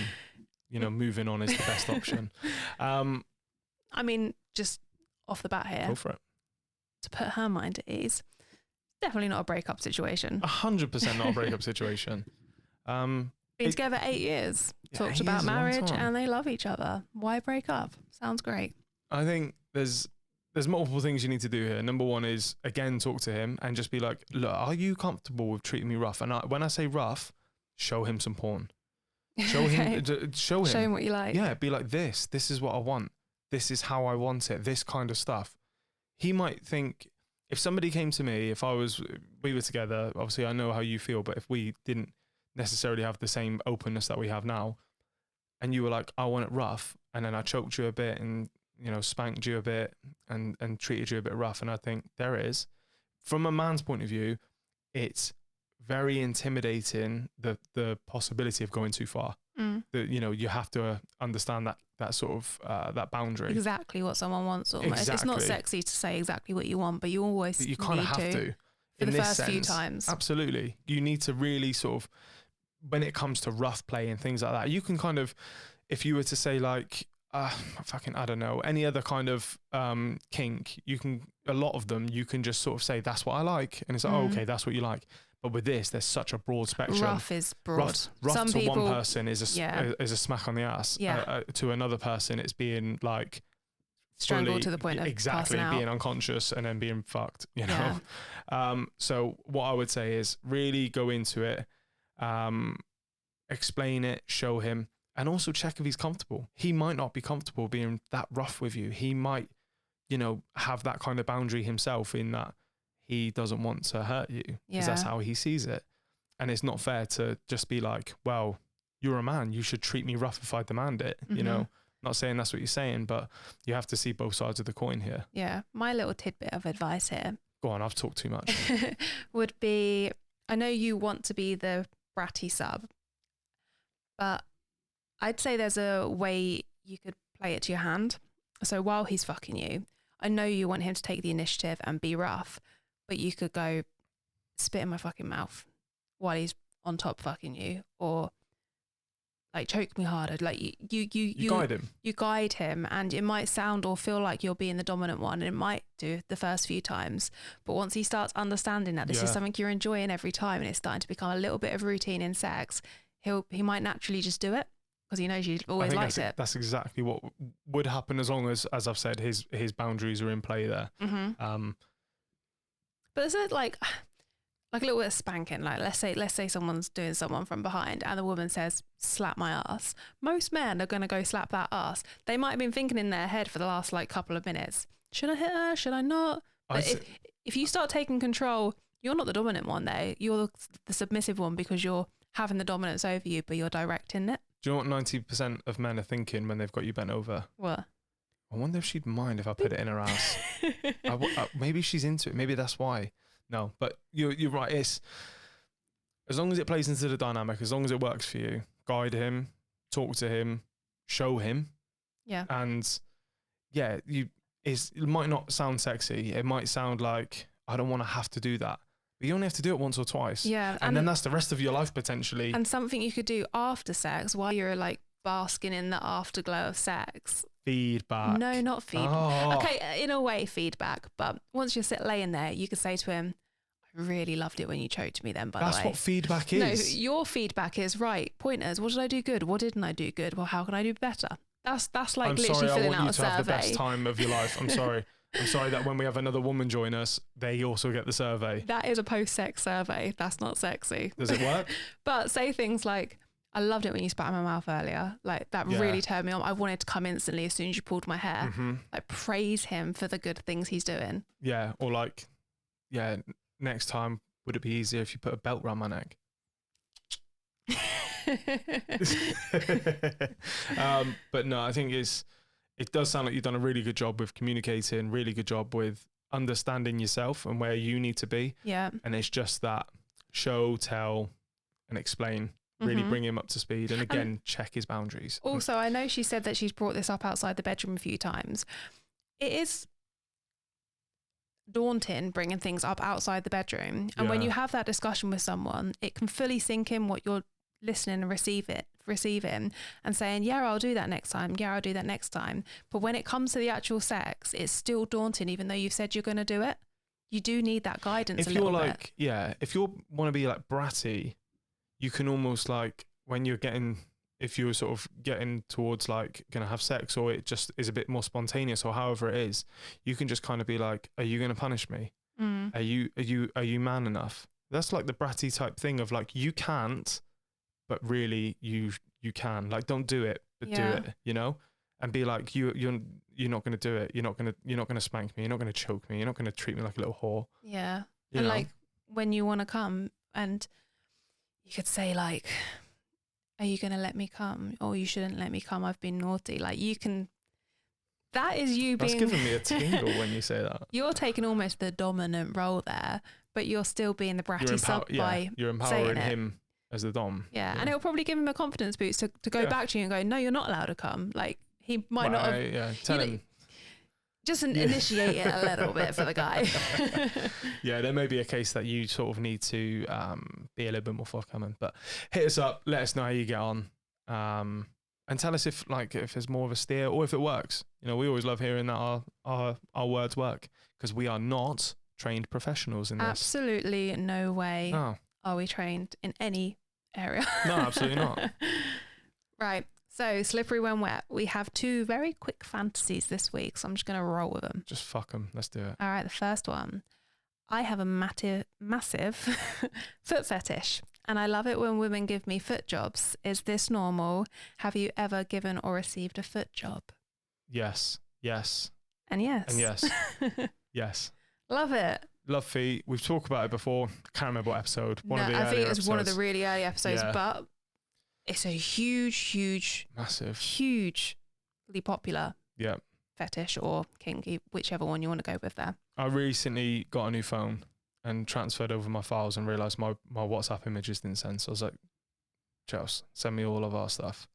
moving on is the best option. I mean, just off the bat here. Go for it. To put her mind at ease. Definitely not a breakup situation. 100% not a breakup situation. Been together 8 years. Talked about marriage and they love each other. Why break up? Sounds great. I think there's multiple things you need to do here. Number one is, again, talk to him and just be like, look, are you comfortable with treating me rough? And when I say rough, show him some porn. Show him. Show him what you like. Yeah, be like, this is what I want. This is how I want it. This kind of stuff. He might think, if somebody came to me, we were together, obviously I know how you feel, but if we didn't necessarily have the same openness that we have now, and you were like, I want it rough, and then I choked you a bit and spanked you a bit and treated you a bit rough. And I think there is, from a man's point of view, it's very intimidating, the possibility of going too far. You have to understand that sort of that boundary. Exactly what someone wants almost. Exactly. It's not sexy to say exactly what you want, but you always but you kind of have to for the first few times. Absolutely. You need to really sort of, when it comes to rough play and things like that, you can kind of, if you were to say like, I don't know, any other kind of kink, a lot of them, you can just sort of say, that's what I like. And it's like, oh, okay, that's what you like. But with this, there's such a broad spectrum. Rough is broad. Rough Some to people, one person is a smack on the ass. Yeah. To another person, it's being like strangled to the point of exactly passing out. Being unconscious and then being fucked. Yeah. So what I would say is really go into it, explain it, show him. And also check if he's comfortable. He might not be comfortable being that rough with you. He might, have that kind of boundary himself in that he doesn't want to hurt you because that's how he sees it. And it's not fair to just be like, well, you're a man. You should treat me rough if I demand it. Not saying that's what you're saying, but you have to see both sides of the coin here. Yeah. My little tidbit of advice here. Go on, I've talked too much. Would be, I know you want to be the bratty sub, but I'd say there's a way you could play it to your hand. So while he's fucking you, I know you want him to take the initiative and be rough, but you could go spit in my fucking mouth while he's on top fucking you, or like choke me harder. Like you guide him. You guide him, and it might sound or feel like you're being the dominant one, and it might do the first few times. But once he starts understanding that this is something you're enjoying every time, and it's starting to become a little bit of routine in sex, he might naturally just do it. Because he knows you always liked it. That's exactly what would happen as long as I've said, his boundaries are in play there. Mm-hmm. But is it like a little bit of spanking? Like let's say someone's doing someone from behind and the woman says, slap my ass. Most men are going to go slap that ass. They might have been thinking in their head for the last couple of minutes, should I hit her? Should I not? But if you start taking control, you're not the dominant one there. You're the submissive one because you're having the dominance over you, but you're directing it. Do you know what 90% of men are thinking when they've got you bent over? What? I wonder if she'd mind if I put it in her ass. Maybe she's into it. Maybe that's why. No, but you're right. It's as long as it plays into the dynamic, as long as it works for you, guide him, talk to him, show him. Yeah. And yeah, it might not sound sexy. It might sound like, I don't want to have to do that. But you only have to do it once or twice. Yeah. And then that's the rest of your life potentially. And something you could do after sex while you're basking in the afterglow of sex. Feedback. No, not feedback. Oh. Okay, in a way, feedback. But once you're laying there, you could say to him, I really loved it when you choked me then, by the way. That's what feedback is. No, your feedback is, right, pointers, what did I do good? What didn't I do good? Well, how can I do better? That's like I'm literally sorry, filling I out want you a to survey. have the best time of your life. I'm sorry. I'm sorry that when we have another woman join us, they also get the survey. That is a post-sex survey. That's not sexy. Does it work? But say things like, I loved it when you spat in my mouth earlier. Like, that really turned me on. I wanted to come instantly as soon as you pulled my hair. Like, praise him for the good things he's doing. Yeah. Or like, yeah, next time, would it be easier if you put a belt around my neck? But no, I think it does sound like you've done a really good job with communicating, really good job with understanding yourself and where you need to be. Yeah. And it's just that show, tell, and explain. Really bring him up to speed, and again, check his boundaries. Also, I know she said that she's brought this up outside the bedroom a few times. It is daunting bringing things up outside the bedroom, and when you have that discussion with someone, it can fully sink in what you're listening and receiving, and saying, yeah, I'll do that next time. Yeah, I'll do that next time. But when it comes to the actual sex, it's still daunting, even though you've said you're going to do it. You do need that guidance. If you're like, if you want to be like bratty, you can almost like if you're sort of getting towards like gonna have sex, or it just is a bit more spontaneous, or however it is, you can just kind of be like, are you gonna punish me? Are you man enough? That's like the bratty type thing of like, you can't, but really you can. Like, don't do it, but do it, you know? And be like, you're not gonna do it. You're not gonna spank me. You're not gonna choke me. You're not gonna treat me like a little whore. Yeah. You and know? like when you want to come, and you could say like, are you going to let me come? Or you shouldn't let me come. I've been naughty. Like, you can, that is you being. That's giving me a tingle when you say that. You're taking almost the dominant role there, but you're still being the bratty sub by you're empowering him as the dom. Yeah. And it'll probably give him a confidence boost to go back to you and go, no, you're not allowed to come. Like, he might not have. Yeah, tell him. Just initiate it a little bit for the guy. Yeah, there may be a case that you sort of need to be a little bit more forthcoming. But hit us up, let us know how you get on, and tell us if there's more of a steer or if it works. You know, we always love hearing that our words work, because we are not trained professionals in this. Absolutely no way are we trained in any area. No, absolutely not. Right. So, slippery when wet. We have 2 very quick fantasies this week, so I'm just going to roll with them. Just fuck them. Let's do it. All right, the first one. I have a massive foot fetish, and I love it when women give me foot jobs. Is this normal? Have you ever given or received a foot job? Yes. Yes. And yes. And yes. Yes. Love it. Love feet. We've talked about it before. I can't remember what episode. I think it was one of the really early episodes, but it's a massive, hugely popular fetish or kinky, whichever one you want to go with there. I recently got a new phone and transferred over my files and realised my WhatsApp images didn't send. So I was like, Chels, send me all of our stuff.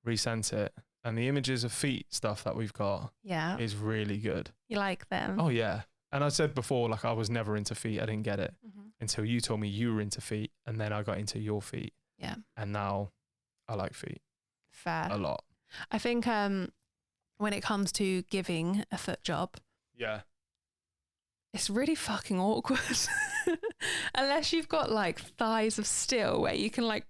Resent it. And the images of feet stuff that we've got is really good. You like them? Oh, yeah. And I said before, like, I was never into feet. I didn't get it until you told me you were into feet. And then I got into your feet. Yeah. And now I like feet. Fair. A lot. I think when it comes to giving a foot job, it's really fucking awkward. Unless you've got like thighs of steel where you can like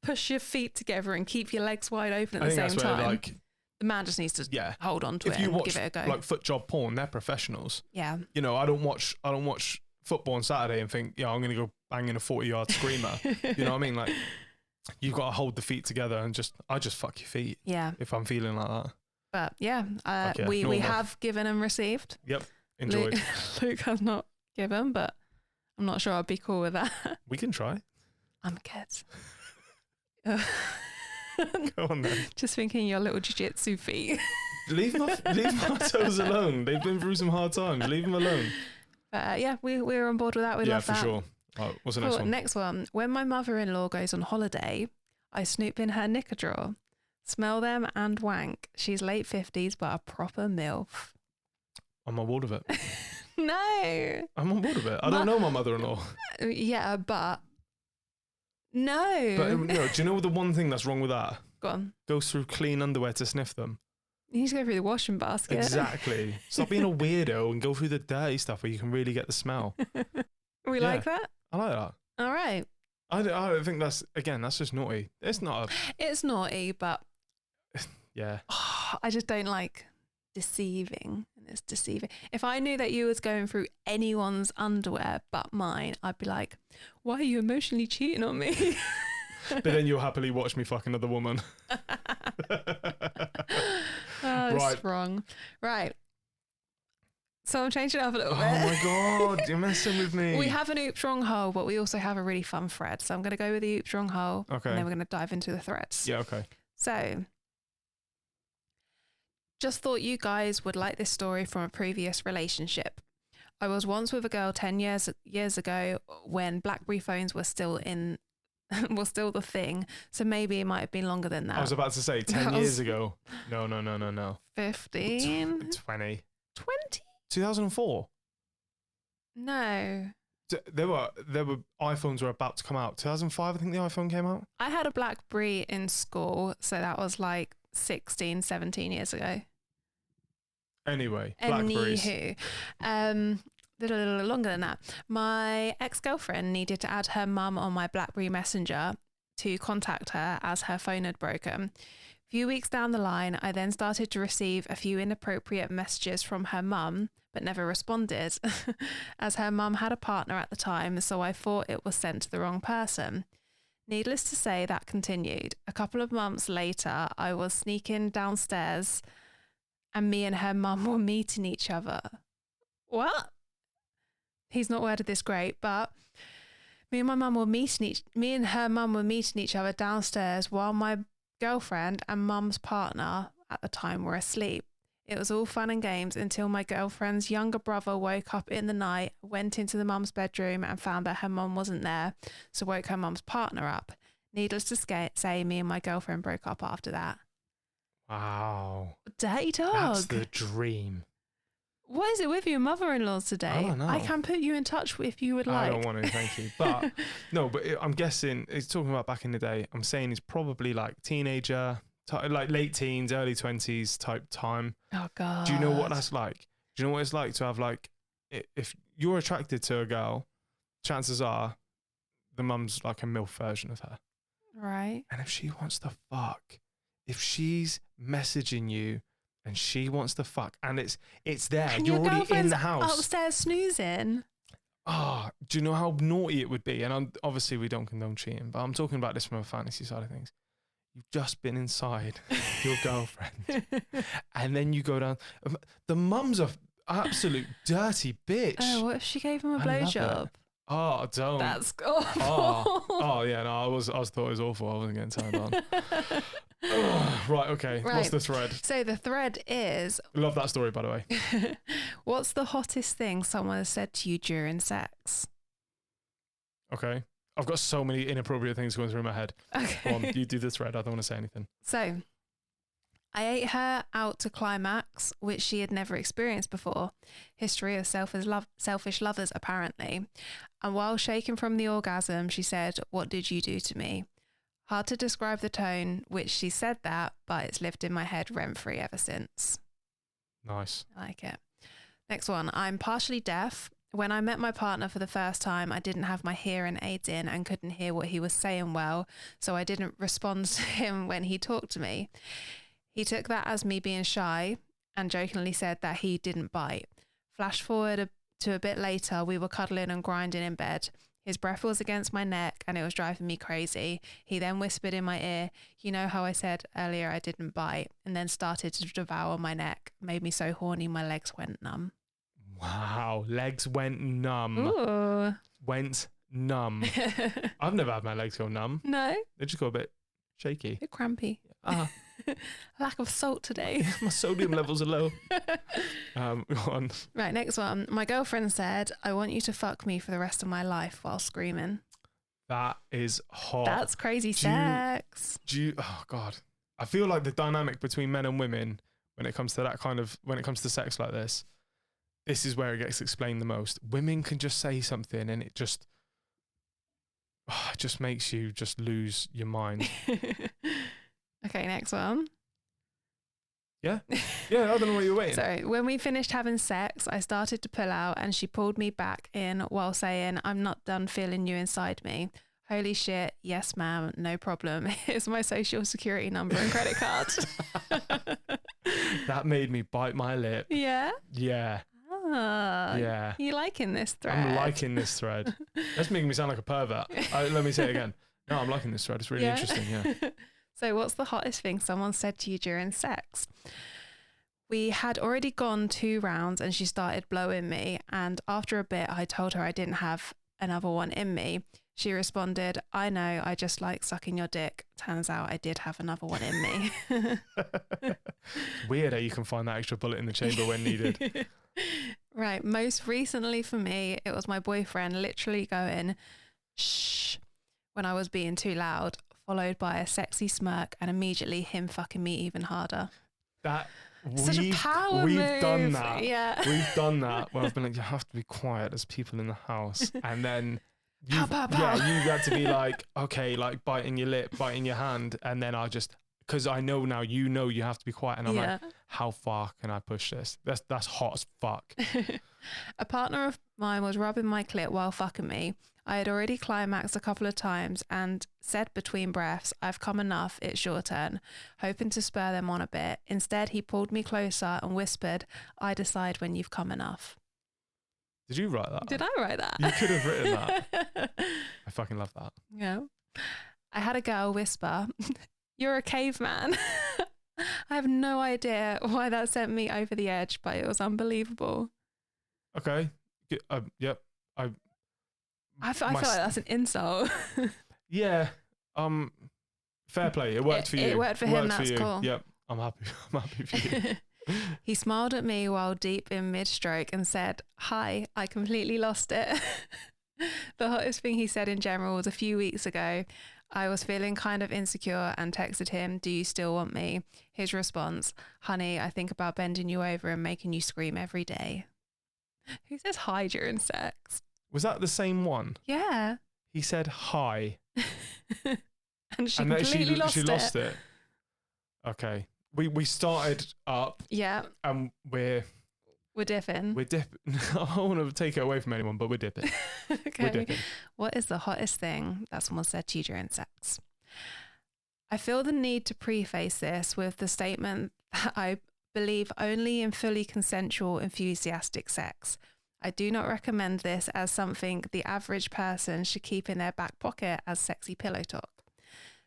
push your feet together and keep your legs wide open at the same time. Like, the man just needs to hold on to it and give it a go. Like foot job porn, they're professionals. Yeah. You know, I don't watch football on Saturday and think, I'm going to go bang in a 40-yard screamer. You know what I mean? Like, you've got to hold the feet together and I just fuck your feet. Yeah. If I'm feeling like that. But we have given and received. Yep. Enjoyed. Luke has not given, but I'm not sure I'd be cool with that. We can try. I'm kids. Go on then. Just thinking your little jiu-jitsu feet. leave my toes alone. They've been through some hard times. Leave them alone. We're on board with that. We love that. Yeah, for sure. Right, what's the next one? Next one. When my mother-in-law goes on holiday, I snoop in her knicker drawer, smell them and wank. She's late 50s, but a proper MILF. I'm on board with it. No. I'm on board with it. I don't know my mother-in-law. Yeah, but no. But do you know the one thing that's wrong with that? Go on. Goes through clean underwear to sniff them. You need to go through the washing basket. Exactly. Stop being a weirdo and go through the dirty stuff where you can really get the smell. We like that? I like that. All right. I don't think that's just naughty. It's not It's naughty, but yeah. I just don't like deceiving. And it's deceiving. If I knew that you was going through anyone's underwear but mine, I'd be like, why are you emotionally cheating on me? But then you'll happily watch me fuck another woman. It's wrong. Right. So I'm changing it up a little bit. Oh my God, you're messing with me. We have an oops wrong hole, but we also have a really fun thread. So I'm going to go with the oops wrong hole. Okay. And then we're going to dive into the threads. Yeah, okay. So just thought you guys would like this story from a previous relationship. I was once with a girl 10 years ago when BlackBerry phones were still still the thing. So maybe it might have been longer than that. I was about to say 10 years ago. No. 15. 20. 20? 2004. No. There were iPhones were about to come out. 2005, I think the iPhone came out. I had a BlackBerry in school, so that was like 16, 17 years ago. Anyway, BlackBerries. Anywho, longer than that. My ex-girlfriend needed to add her mum on my BlackBerry Messenger to contact her as her phone had broken. A few weeks down the line, I then started to receive a few inappropriate messages from her mum, but never responded, as her mum had a partner at the time, so I thought it was sent to the wrong person. Needless to say, that continued. A couple of months later, I was sneaking downstairs and me and her mum were meeting each other. What? He's not worded this great, but me and her mum were meeting each other downstairs while my girlfriend and mum's partner at the time were asleep. It was all fun and games until my girlfriend's younger brother woke up in the night, went into the mum's bedroom and found that her mum wasn't there, so woke her mum's partner up. Needless to say, me and my girlfriend broke up after that. Wow. Dirty dog. That's the dream. What is it with your mother-in-laws today? I don't know. I can put you in touch if you would like. I don't want to, thank you. But no, I'm guessing it's talking about back in the day. I'm saying it's probably like teenager, like late teens, early 20s type time. Oh God. Do you know what that's like? Do you know what it's like to have like, if you're attracted to a girl, chances are the mum's like a MILF version of her. Right. And if she wants to fuck, if she's messaging you and she wants to fuck, and it's there, and you're already in the house. Upstairs snoozing. Oh, do you know how naughty it would be? And obviously we don't condone cheating, but I'm talking about this from a fantasy side of things. You've just been inside your girlfriend, and then you go down. The mum's a absolute dirty bitch. Oh, what if she gave him a blowjob? Oh, don't. That's awful. Oh, yeah, no, I thought it was awful. I wasn't getting turned on. Right, okay. Right. What's the thread? So the thread is... Love that story, by the way. What's the hottest thing someone has said to you during sex? Okay. I've got so many inappropriate things going through my head. Okay. Go on, you do the thread. I don't want to say anything. So, I ate her out to climax, which she had never experienced before. History of selfish lovers, apparently. And while shaking from the orgasm, she said, "What did you do to me?" Hard to describe the tone which she said that, but it's lived in my head rent-free ever since. Nice. I like it. Next one. I'm partially deaf. When I met my partner for the first time, I didn't have my hearing aids in and couldn't hear what he was saying well, so I didn't respond to him when he talked to me. He took that as me being shy and jokingly said that he didn't bite. Flash forward to a bit later, we were cuddling and grinding in bed. His breath was against my neck and it was driving me crazy. He then whispered in my ear, "You know how I said earlier I didn't bite," and then started to devour my neck. Made me so horny my legs went numb. Wow, legs went numb. Ooh. Went numb. I've never had my legs go numb. No? They just go a bit shaky. A bit crampy. Lack of salt today. My sodium levels are low. Go on. Right, next one. My girlfriend said, "I want you to fuck me for the rest of my life," while screaming. That is hot. That's crazy sex. Oh God. I feel like the dynamic between men and women when it comes to sex like this is where it gets explained the most. Women can just say something and it just makes you just lose your mind. Okay, next one. Yeah? Yeah, I don't know what you're waiting. So when we finished having sex, I started to pull out and she pulled me back in while saying, I'm not done feeling you inside me. Holy shit. Yes, ma'am. No problem. Here's my social security number and credit card. That made me bite my lip. Yeah? Yeah. Ah, Yeah. You liking this thread? I'm liking this thread. That's making me sound like a pervert. Let me say it again. No, I'm liking this thread. It's really interesting. Yeah. So what's the hottest thing someone said to you during sex? We had already gone 2 rounds and she started blowing me. And after a bit, I told her I didn't have another one in me. She responded, I know, I just like sucking your dick. Turns out I did have another one in me. Weird how you can find that extra bullet in the chamber when needed. Right. Most recently for me, it was my boyfriend literally going, shh, when I was being too loud, followed by a sexy smirk and immediately him fucking me even harder. Such a power we've move. done that. Yeah. We've done that where I've been like, you have to be quiet. There's people in the house. And then Pow, pow, pow. you've had to be like, okay, like biting your lip, biting your hand. And then because I know now, you have to be quiet. And I'm like, how far can I push this? That's hot as fuck. A partner of mine was rubbing my clit while fucking me. I had already climaxed a couple of times and said between breaths, I've come enough, it's your turn, hoping to spur them on a bit. Instead, he pulled me closer and whispered, I decide when you've come enough. Did you write that? Did I write that? You could have written that. I fucking love that. Yeah. I had a girl whisper, you're a caveman. I have no idea why that sent me over the edge, but it was unbelievable. Okay. Yep. I feel like that's an insult. Yeah. Fair play. It worked for you. It worked for him. That's cool. Yep. I'm happy for you. He smiled at me while deep in mid-stroke and said, hi, I completely lost it. The hottest thing he said in general was a few weeks ago. I was feeling kind of insecure and texted him, do you still want me? His response, honey, I think about bending you over and making you scream every day. Who says hi during sex? Was that the same one? Yeah. He said hi. And she completely lost it. Okay. We started up. Yeah. And we're dipping. We're dipping. I don't want to take it away from anyone, but we're dipping. Okay. We're dipping. What is the hottest thing that someone said to you during sex? I feel the need to preface this with the statement that I believe only in fully consensual, enthusiastic sex. I do not recommend this as something the average person should keep in their back pocket as sexy pillow talk.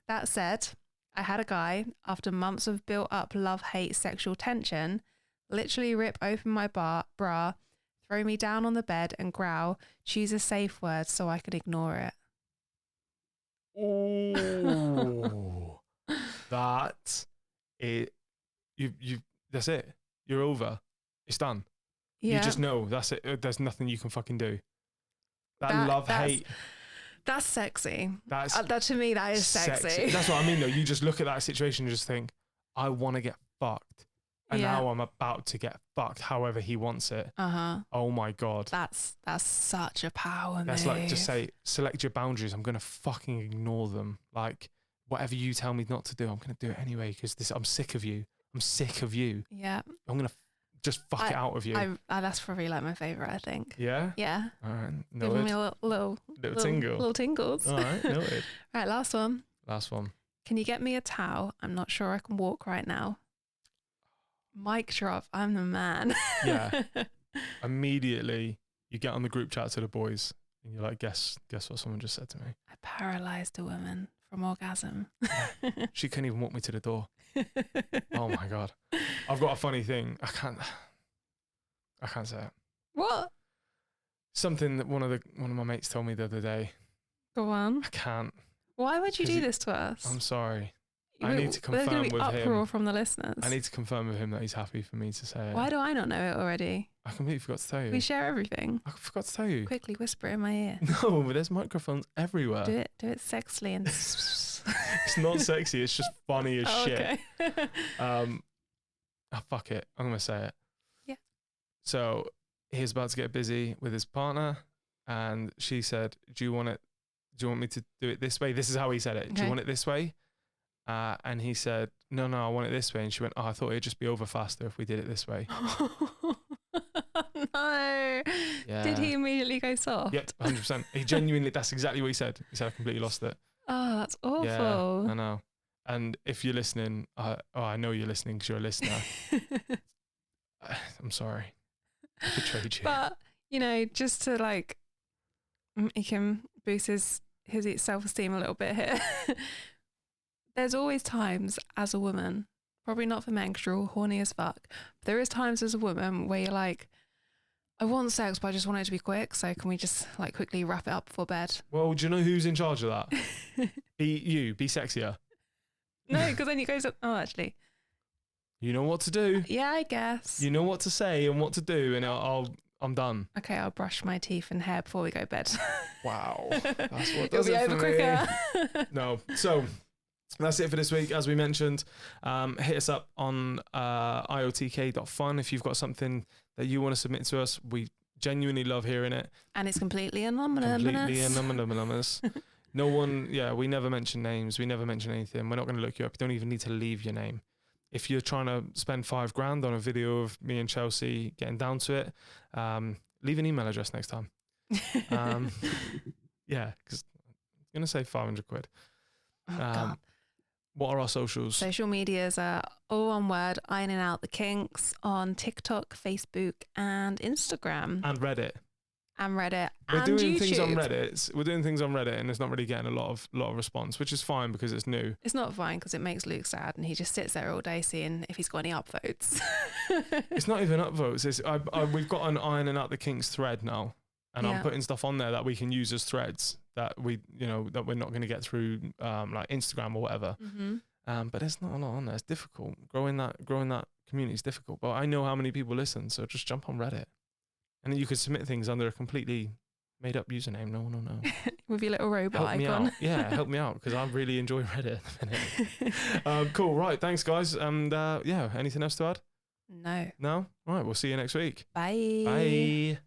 That said, I had a guy, after months of built-up love-hate sexual tension, literally rip open my bra, throw me down on the bed and growl, choose a safe word so I could ignore it. Oh, that's it. That's it. You're over. It's done. Yeah. You just know that's it. There's nothing you can fucking do. That hate. That's sexy. That to me, that is sexy. That's what I mean, though. You just look at that situation and just think, I want to get fucked. And now I'm about to get fucked however he wants it. Oh my God. That's such a power move. That's like, just say, select your boundaries. I'm going to fucking ignore them. Like, whatever you tell me not to do, I'm going to do it anyway because I'm sick of you. I'm sick of you. Yeah. I'm going to just fuck it out of you. That's probably like my favourite, I think. Yeah? Yeah. All right. Giving me a little tingle. Little tingles. All right. Noted. Right, last one. Last one. Can you get me a towel? I'm not sure I can walk right now. Mic drop. I'm the man. Yeah. Immediately, you get on the group chat to the boys and you're like, guess what someone just said to me? I paralysed a woman from orgasm. She couldn't even walk me to the door. Oh my God. I've got a funny thing. I can't say it. What? Something that one of my mates told me the other day. Go on. I can't. Why would you do this to us? I'm sorry. I need to There's confirm gonna be with uproar him. from the listeners. I need to confirm with him that he's happy for me to say it. Why do I not know it already? I completely forgot to tell you. We share everything. I forgot to tell you. Quickly whisper in my ear. No, but there's microphones everywhere. Do it sexily and. It's not sexy. It's just funny as shit. Okay. Fuck it. I'm gonna say it. Yeah. So he's about to get busy with his partner, and she said, "Do you want me to do it this way?" This is how he said it. Okay. Do you want it this way? And he said, no, I want it this way. And she went, oh, I thought it'd just be over faster if we did it this way. No. Yeah. Did he immediately go soft? Yep, 100%. He genuinely, that's exactly what he said. He said, I completely lost it. Oh, that's awful. Yeah, I know. And if you're listening, I know you're listening because you're a listener. I'm sorry. I betrayed you. But, you know, just to like, he can boost his self-esteem a little bit here. There's always times as a woman, probably not for men because you're all horny as fuck, but there is times as a woman where you're like, I want sex, but I just want it to be quick. So can we just like quickly wrap it up before bed? Well, do you know who's in charge of that? Be sexier. No, because then you go, oh, actually. You know what to do. Yeah, I guess. You know what to say and what to do, and I'm done. Okay, I'll brush my teeth and hair before we go to bed. Wow. That's what It'll does be it over for me. quicker. No. So that's it for this week. As we mentioned, hit us up on iotk.fun if you've got something that you want to submit to us. We genuinely love hearing it. And it's completely anonymous. Completely anonymous. No one, we never mention names. We never mention anything. We're not going to look you up. You don't even need to leave your name. If you're trying to spend $5,000 on a video of me and Chelsea getting down to it, leave an email address next time. Yeah, because I'm going to say 500 quid. Oh, God. What are our socials? Social medias are all one word, Ironing Out the Kinks on TikTok, Facebook and Instagram. And Reddit. And Reddit. We're and doing YouTube. things on Reddit. We're doing things on Reddit and it's not really getting a lot of response, which is fine because it's new. It's not fine because it makes Luke sad and he just sits there all day seeing if he's got any upvotes. It's not even upvotes. We've got an Ironing Out the Kinks thread now. And I'm putting stuff on there that we can use as threads that we're not going to get through like Instagram or whatever. Mm-hmm. But there's not a lot on there. It's difficult. Growing that community is difficult. But I know how many people listen, so just jump on Reddit. And then you can submit things under a completely made up username. No. With your little robot help me icon. out. Yeah, help me out because I really enjoy Reddit at the minute. Cool. Right. Thanks, guys. And anything else to add? No. No? All right. We'll see you next week. Bye. Bye.